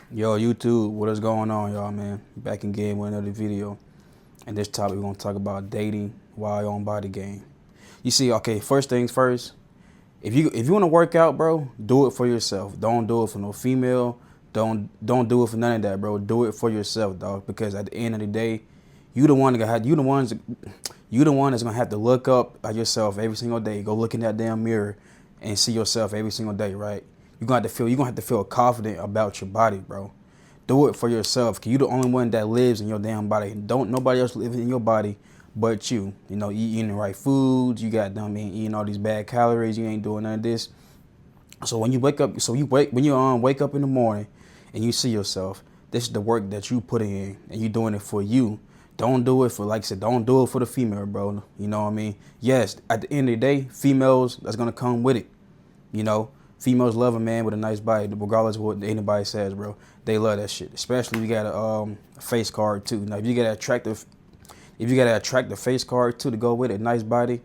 Yo, YouTube, what is going on, y'all, man? Back in game with another video. And this topic, we're going to talk about dating while on body game. You see, okay, first things first, if you want to work out, bro, do it for yourself. Don't do it for no female. Don't do it for none of that, bro. Do it for yourself, dog. Because at the end of the day, you the one that have, you the one that's gonna have to look up at yourself every single day. Go look in that damn mirror and see yourself every single day, right? You're gonna have to feel confident about your body, bro. Do it for yourself, cause you the only one that lives in your damn body. Don't nobody else live in your body but you. You know, you eating the right foods, you got them eating all these bad calories, you ain't doing none of this. So when you wake up, when you wake up in the morning and you see yourself, this is the work that you put in and you doing it for you. Don't do it for, like I said, don't do it for the female, bro. You know what I mean? Yes, at the end of the day, females, that's gonna come with it. You know, females love a man with a nice body, regardless of what anybody says, bro. They love that shit. Especially if you got a face card too. Now, if you got an attractive face card too to go with it, nice body,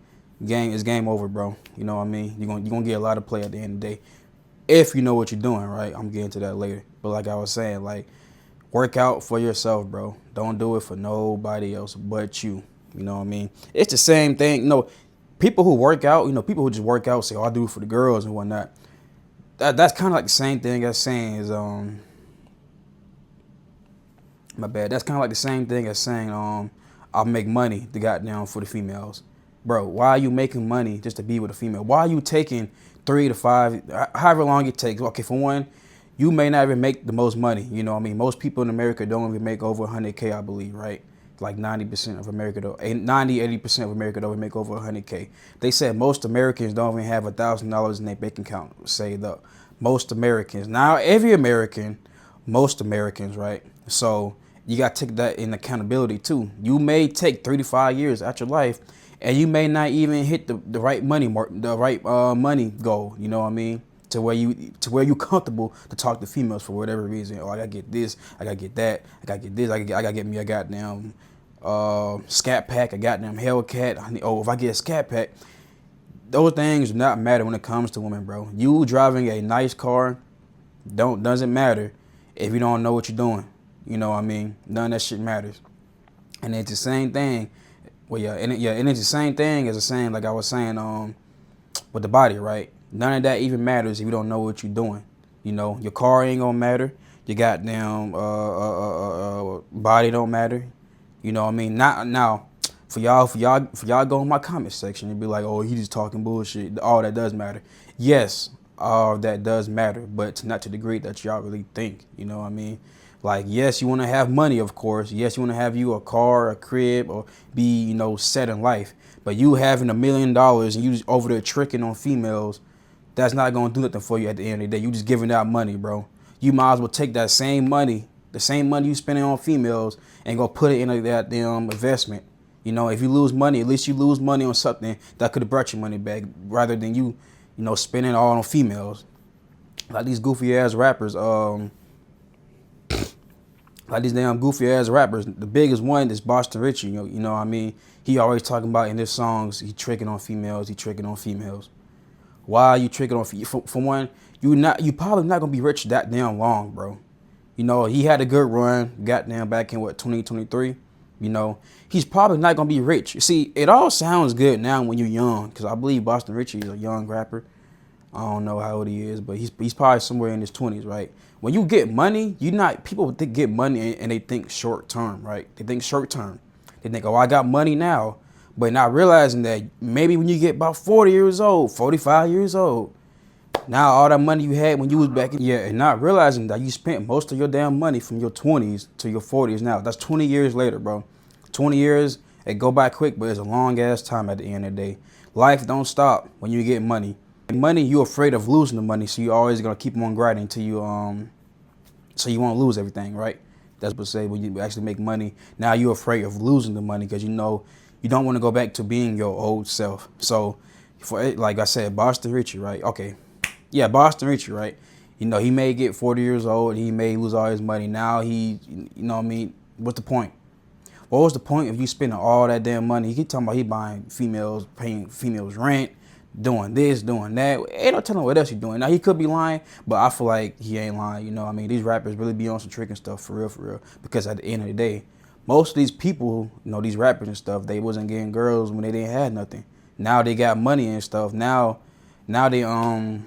game over, bro. You know what I mean? You're gonna get a lot of play at the end of the day if you know what you're doing, right? I'm getting to that later. But like I was saying, like, work out for yourself, bro. Don't do it for nobody else but you. You know what I mean? It's the same thing. People who work out, people who just work out say, "Oh, I do it for the girls and whatnot." That's kind of like the same thing as saying is my bad. That's kind of like the same thing as saying I'll make money to goddamn for the females, bro. Why are you making money just to be with a female? Why are you taking 3 to 5, however long it takes? Okay, for one, you may not even make the most money. You know what I mean? Most people in America don't even make over 100K, I believe, right? Like 90% of America, though, 80% of America don't make over 100K. They said most Americans don't even have $1,000 in their bank account saved up. Most Americans. Now, every American, most Americans, right? So you got to take that in accountability too. You may take 3 to 5 years out your life, and you may not even hit the right money mark, the right money goal. You know what I mean? To where you comfortable to talk to females for whatever reason. Oh, I gotta get this, I gotta get that, I gotta get this, I gotta get me a goddamn scat pack, a goddamn Hellcat. Oh, if I get a scat pack, those things do not matter when it comes to women, bro. You driving a nice car doesn't matter if you don't know what you're doing. You know what I mean? None of that shit matters. And it's the same thing. Well, and it's the same thing as a saying, like I was saying, with the body, right? None of that even matters if you don't know what you're doing. You know, your car ain't gonna matter. Your goddamn body don't matter. You know what I mean? Not now. For y'all go in my comment section and be like, oh, he just talking bullshit. All that does matter. Yes, all that does matter, but not to the degree that y'all really think. You know what I mean? Like, yes, you want to have money, of course. Yes, you want to have you a car, a crib, or be, set in life. But you having $1 million and you just over there tricking on females, that's not gonna do nothing for you at the end of the day. You just giving out money, bro. You might as well take that same money, the same money you spending on females, and go put it in that damn investment. If you lose money, at least you lose money on something that could have brought you money back, rather than spending all on females. Like these goofy ass rappers, The biggest one is Boston Richie. You know what I mean? He always talking about in his songs, he tricking on females. He tricking on females. Why are you tricking on? For one, you probably not gonna be rich that damn long, bro. He had a good run, goddamn, back in 2023. He's probably not gonna be rich. You see, it all sounds good now when you're young, because I believe Boston Richie is a young rapper. I don't know how old he is, but he's probably somewhere in his 20s, right? When you get money, people get money and they think short term, right? They think short term. They think, oh, I got money now, but not realizing that maybe when you get about 40 years old, 45 years old, now all that money you had when you was back in, yeah, and not realizing that you spent most of your damn money from your 20s to your 40s now. That's 20 years later, bro. 20 years, it go by quick, but it's a long ass time at the end of the day. Life don't stop when you get money. Money, you're afraid of losing the money, so you're always gonna keep on grinding until so you won't lose everything, right? That's what say when you actually make money. Now you're afraid of losing the money because you don't want to go back to being your old self. So, like I said, Boston Richie, right? Okay, yeah, Boston Richie, right? He may get 40 years old, he may lose all his money. Now you know what I mean? What's the point? What was the point of you spending all that damn money? He keep talking about he buying females, paying females rent, doing this, doing that. Ain't no telling what else he doing. Now he could be lying, but I feel like he ain't lying. You know what I mean? These rappers really be on some tricking stuff for real, for real. Because at the end of the day, most of these people, these rappers and stuff, they wasn't getting girls when they didn't have nothing. Now they got money and stuff. Now they now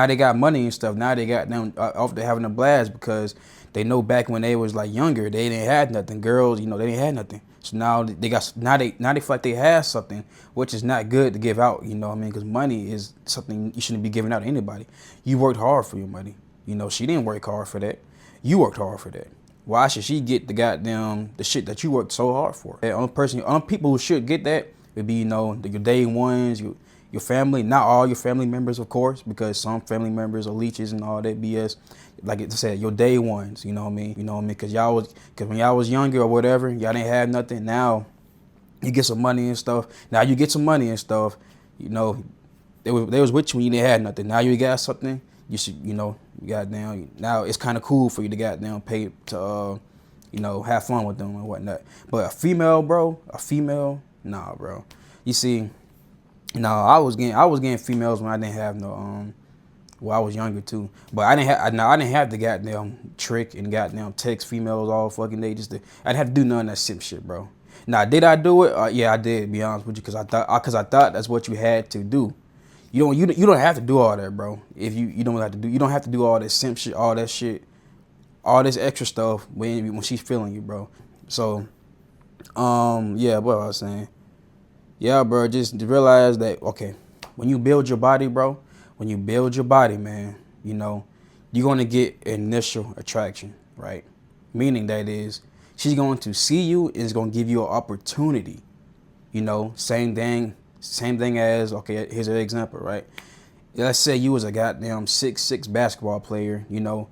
they got money and stuff. Now they got them off there having a blast because they know back when they was like younger, they didn't have nothing. Girls, they didn't have nothing. So now they feel like they have something, which is not good to give out. You know what I mean? Because money is something you shouldn't be giving out to anybody. You worked hard for your money. She didn't work hard for that. You worked hard for that. Why should she get the shit that you worked so hard for? The only people who should get that would be your day ones, your family. Not all your family members, of course, because some family members are leeches and all that BS. Like I said, your day ones, you know what I mean? Because when y'all was younger or whatever, y'all didn't have nothing. Now you get some money and stuff. Now you get some money and stuff. They was with you when you didn't have nothing. Now you got something. You should, goddamn. Now it's kind of cool for you to goddamn pay to, have fun with them and whatnot. But a female, nah, bro. You see, I was getting females when I didn't have no Well, I was younger too, but I didn't have the goddamn trick and goddamn text females all fucking day. I didn't have to do none of that simp shit, bro. Now, did I do it? Yeah, I did. To be honest with you, because I thought that's what you had to do. You don't have to do all that, bro. If you don't have to do, you don't have to do all this simp shit, all that shit, all this extra stuff when she's feeling you, bro. So, yeah, what I was saying, yeah, bro. Just realize that when you build your body, bro. When you build your body, man, you're going to get initial attraction, right? Meaning that is she's going to see you and is going to give you an opportunity. Same thing as, here's an example, right? Let's say you was a goddamn 6'6" basketball player, you're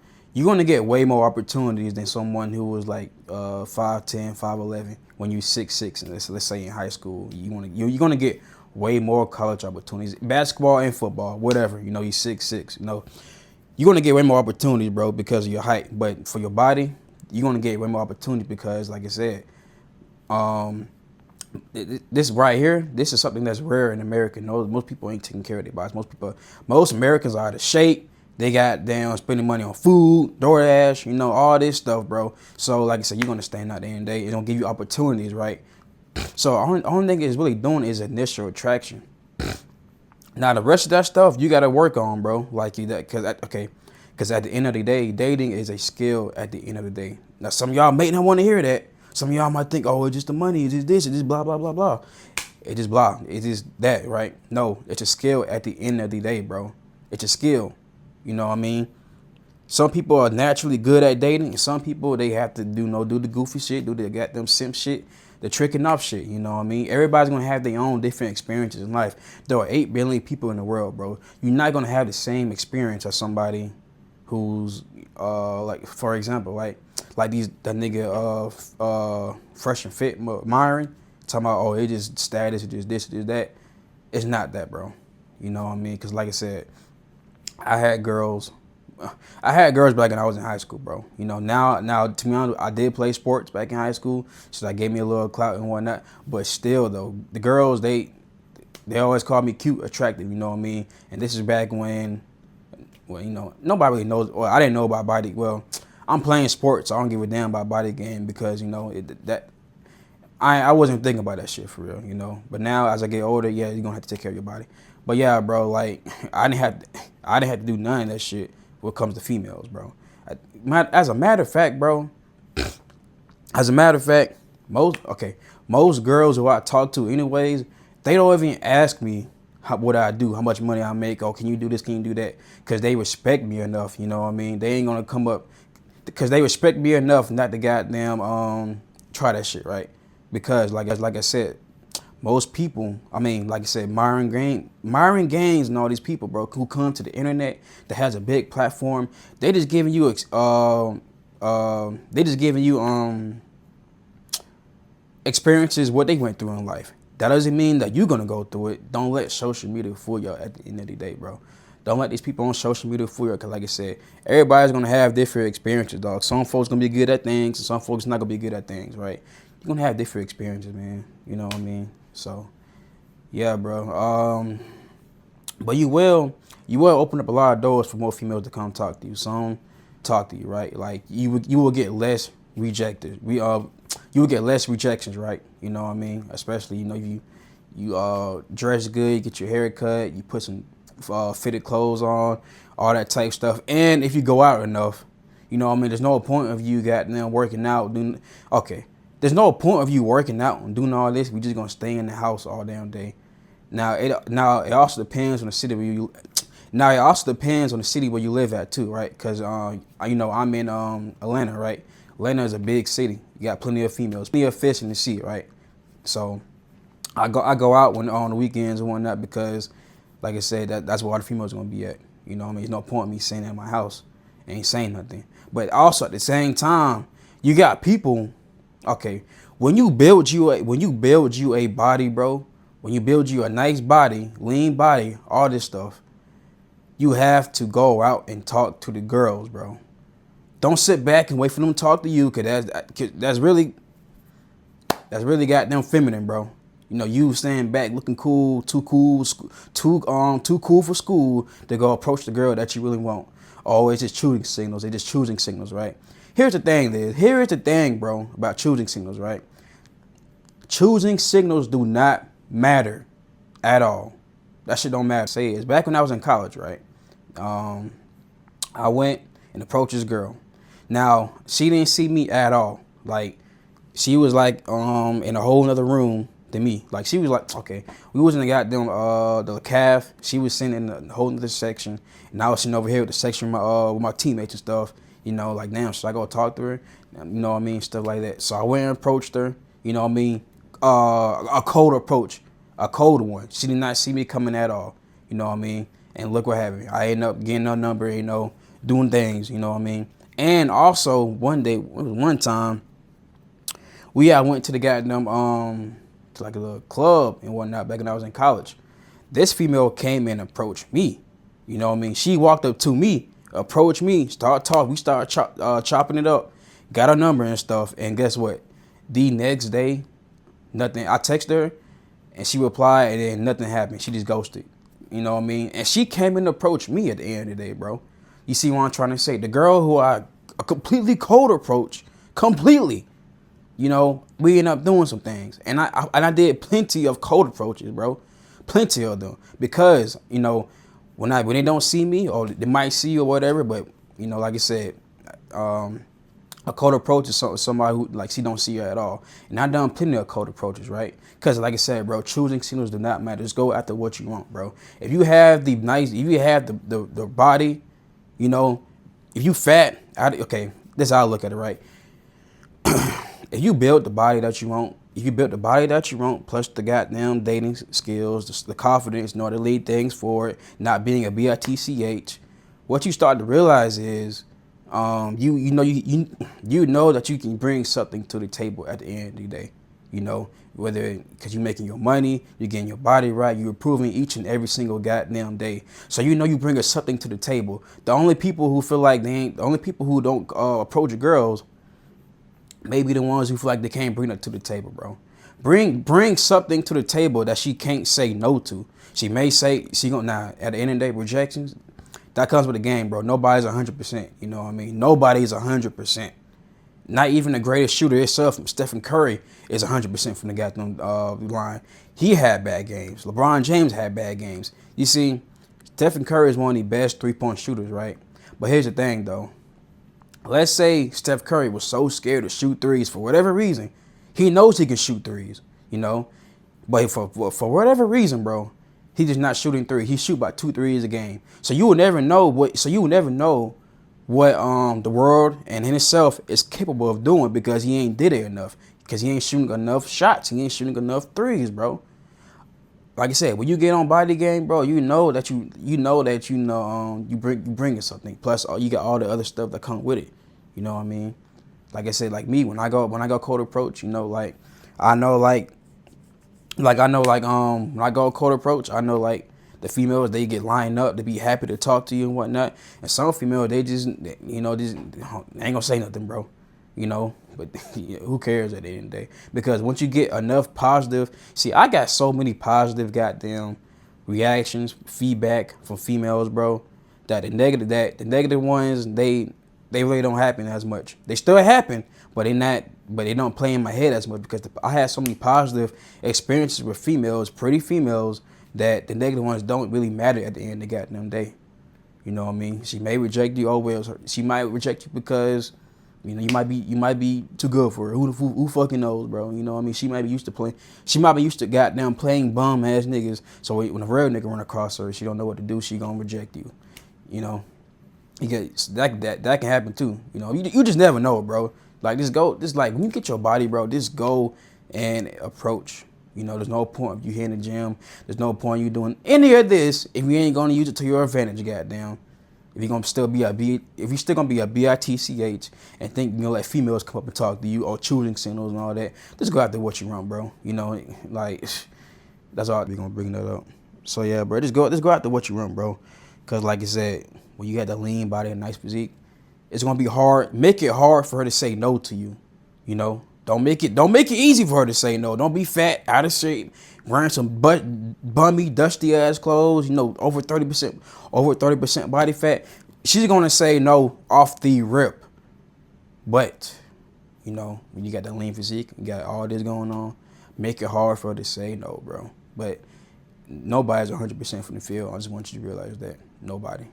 going to get way more opportunities than someone who was like 5'10", 5'11" when you're 6'6", and let's say in high school. You're going to get way more college opportunities, basketball and football, whatever. You're 6'6". You're gonna get way more opportunities, bro, because of your height. But for your body, you're gonna get way more opportunities because, like I said, this right here, this is something that's rare in America. Most people ain't taking care of their bodies. Most Americans are out of shape. They got down spending money on food, DoorDash, all this stuff, bro. So, like I said, you're gonna stand out the end of the day. It's gonna give you opportunities, right? So only thing it's really doing is initial attraction. Now the rest of that stuff you gotta work on, bro. Because at the end of the day, dating is a skill. At the end of the day, now some of y'all may not want to hear that. Some of y'all might think, oh, it's just the money, it's just this, it's just blah blah blah blah. It's just blah. It's just that, right? No, it's a skill. At the end of the day, bro, it's a skill. You know what I mean? Some people are naturally good at dating, and some people they have to do the goofy shit, do the goddamn simp shit. The tricking off shit, you know what I mean? Everybody's gonna have their own different experiences in life. There are 8 billion people in the world, bro. You're not gonna have the same experience as somebody who's like, for example, like that nigga Fresh and Fit Myron talking about, oh, it just status, it just this, it just that. It's not that, bro. You know what I mean? Because like I said, I had girls back when I was in high school, bro. Now to be honest, I did play sports back in high school, so that gave me a little clout and whatnot. But still, though, the girls they always called me cute, attractive. You know what I mean? And this is back when, nobody really knows. Well, I didn't know about body. Well, I'm playing sports, so I don't give a damn about body game because I wasn't thinking about that shit for real. But now as I get older, yeah, you're gonna have to take care of your body. But yeah, bro, like I didn't have to do none of that shit when it comes to females, bro. As a matter of fact, bro, most girls who I talk to anyways, they don't even ask me what I do, how much money I make, oh, can you do this, can you do that? Because they respect me enough, you know what I mean? They ain't gonna come up, because they respect me enough not to goddamn try that shit, right? Because like I said, most people, like I said, Myron Gaines and all these people, bro, who come to the internet that has a big platform, they just giving you experiences, what they went through in life. That doesn't mean that you're gonna go through it. Don't let social media fool you at the end of the day, bro. Don't let these people on social media fool you, because like I said, everybody's gonna have different experiences, dog. Some folks gonna be good at things, and some folks not gonna be good at things, right? You're gonna have different experiences, man. You know what I mean? So, Yeah, bro. But you will open up a lot of doors for more females to come talk to you. Some talk to you, right? Like you will get less rejected. You will get less rejections, right? You know what I mean? Especially you dress good, you get your hair cut, you put some fitted clothes on, all that type stuff. And if you go out enough, you know what I mean? There's no point of you goddamn working out. Okay. There's no point of you working out and doing all this. We just gonna stay in the house all damn day. Now it also depends on the city where you. Now it also depends on the city where you live at too, right? Cause I'm in Atlanta, right? Atlanta is a big city. You got plenty of females, plenty of fish in the sea, right? So I go out on the weekends and whatnot because, like I said, that's where all the females are gonna be at. You know what I mean? There's no point in me staying in my house and ain't saying nothing. But also at the same time, you got people. Okay, when you build you a body, bro. When you build you a nice body, lean body, all this stuff, you have to go out and talk to the girls, bro. Don't sit back and wait for them to talk to you, that's really goddamn feminine, bro. You know, you staying back looking cool, too cool for school to go approach the girl that you really want. Always just choosing signals. They're just choosing signals, right? Here's the thing, bro, about choosing signals, right? Choosing signals do not matter at all. That shit don't matter. Say is back when I was in college, right? I went and approached this girl. Now she didn't see me at all. Like she was like in a whole nother room than me. Like she was like, okay, we was in the goddamn the calf. She was sitting in a whole nother section, and I was sitting over here with the section with my teammates and stuff. You know, like damn, should I go talk to her? You know what I mean, stuff like that. So I went and approached her. You know what I mean, a cold approach, a cold one. She did not see me coming at all. You know what I mean, and look what happened. I ended up getting her number. You know, doing things. You know what I mean. And also one time, I went to the goddamn to like a little club and whatnot back when I was in college. This female came and approached me. You know what I mean? She walked up to me, approached me, started talking. We started chopping it up, got her number and stuff. And guess what? The next day, nothing. I texted her, and she replied, and then nothing happened. She just ghosted. You know what I mean? And she came and approached me at the end of the day, bro. You see what I'm trying to say? The girl who I a completely cold approach, completely. You know, we end up doing some things, and I did plenty of cold approaches, bro, plenty of them, because you know when they don't see me or they might see you or whatever, but you know, like I said, a cold approach is somebody who like she don't see you at all, and I done plenty of cold approaches, right? Because like I said, bro, choosing signals do not matter. Just go after what you want, bro. If you have the body, you know, if you fat, okay, this is how I look at it, right? If you build the body that you want, plus the goddamn dating skills, the confidence, know how to lead things forward, not being a bitch, what you start to realize is, you know that you can bring something to the table at the end of the day. You know, whether because you're making your money, you're getting your body right, you're improving each and every single goddamn day. So you know you bring something to the table. The only people who feel like the only people who don't approach girls, maybe the ones who feel like they can't bring it to the table, bro. Bring something to the table that she can't say no to. She may say she gonna at the end of the day, rejections, that comes with the game, bro. Nobody's 100%. You know what I mean? Nobody's 100%. Not even the greatest shooter itself, Stephen Curry, is 100% from the goddamn line. He had bad games. LeBron James had bad games. You see, Stephen Curry is one of the best three-point shooters, right? But here's the thing, though. Let's say Steph Curry was so scared to shoot threes for whatever reason. He knows he can shoot threes, you know. But for whatever reason, bro, he just not shooting three. He shoot about 2 threes a game. So you will never know what the world and in itself is capable of doing because he ain't did it enough. Because he ain't shooting enough shots. He ain't shooting enough threes, bro. Like I said, when you get on body game, bro, you bringing something. Plus, you got all the other stuff that come with it. You know what I mean? Like I said, like me, when I go cold approach, you know, when I go cold approach, I know like the females, they get lined up to be happy to talk to you and whatnot. And some females, they just ain't gonna say nothing, bro. You know, but who cares at the end of the day? Because once you get enough positive, see, I got so many positive goddamn reactions, feedback from females, bro. That the negative ones, they really don't happen as much. They still happen, but they don't play in my head as much because I had so many positive experiences with females, pretty females, that the negative ones don't really matter at the end of the goddamn day. You know what I mean? She may reject you always. She might reject you because, you know, you might be too good for her. Who fucking knows, bro? You know what I mean? She might be used to playing. She might be used to goddamn playing bum ass niggas. So when a real nigga run across her, she don't know what to do. She gonna reject you. You know, that can happen too. You know, you just never know, bro. Like like when you get your body, bro, just go and approach. You know, there's no point if you here in the gym. There's no point you doing any of this if you ain't gonna use it to your advantage, goddamn. If you're gonna still be if you're still gonna be a bitch and think you know let females come up and talk to you or choosing signals and all that, just go after what you want, bro. You know, like that's all we gonna bring that up. So yeah, bro, just go after what you want, bro. Cause like I said, when you got that lean body and nice physique, it's gonna be hard. Make it hard for her to say no to you. You know, don't make it easy for her to say no. Don't be fat, out of shape, wearing some bummy, dusty ass clothes. You know, over 30% body fat. She's gonna say no off the rip. But you know, when you got that lean physique, you got all this going on, make it hard for her to say no, bro. But nobody's 100% from the field. I just want you to realize that nobody.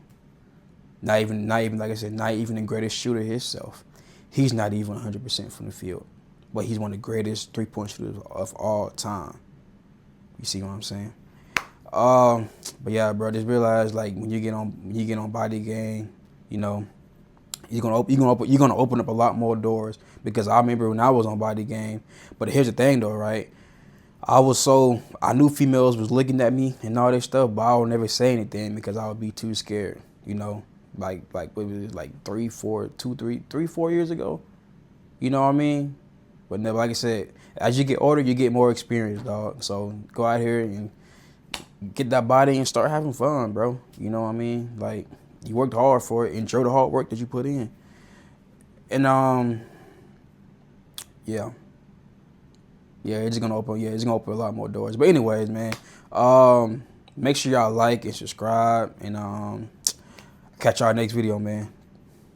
Not even like I said, not even the greatest shooter himself. He's not even 100% from the field, but he's one of the greatest 3-point shooters of all time. You see what I'm saying? But yeah, bro, just realize like when you get on Body Gang, you know, you're gonna open up a lot more doors. Because I remember when I was on Body Gang. But here's the thing though, right? I knew females was looking at me and all this stuff, but I would never say anything because I would be too scared, you know. Like what was it, like 4 years ago? You know what I mean? But never, like I said, as you get older, you get more experience, dog. So go out here and get that body and start having fun, bro. You know what I mean? Like you worked hard for it. Enjoy the hard work that you put in. And yeah. Yeah, it's gonna open a lot more doors. But anyways, man, make sure y'all like and subscribe and catch y'all next video, man.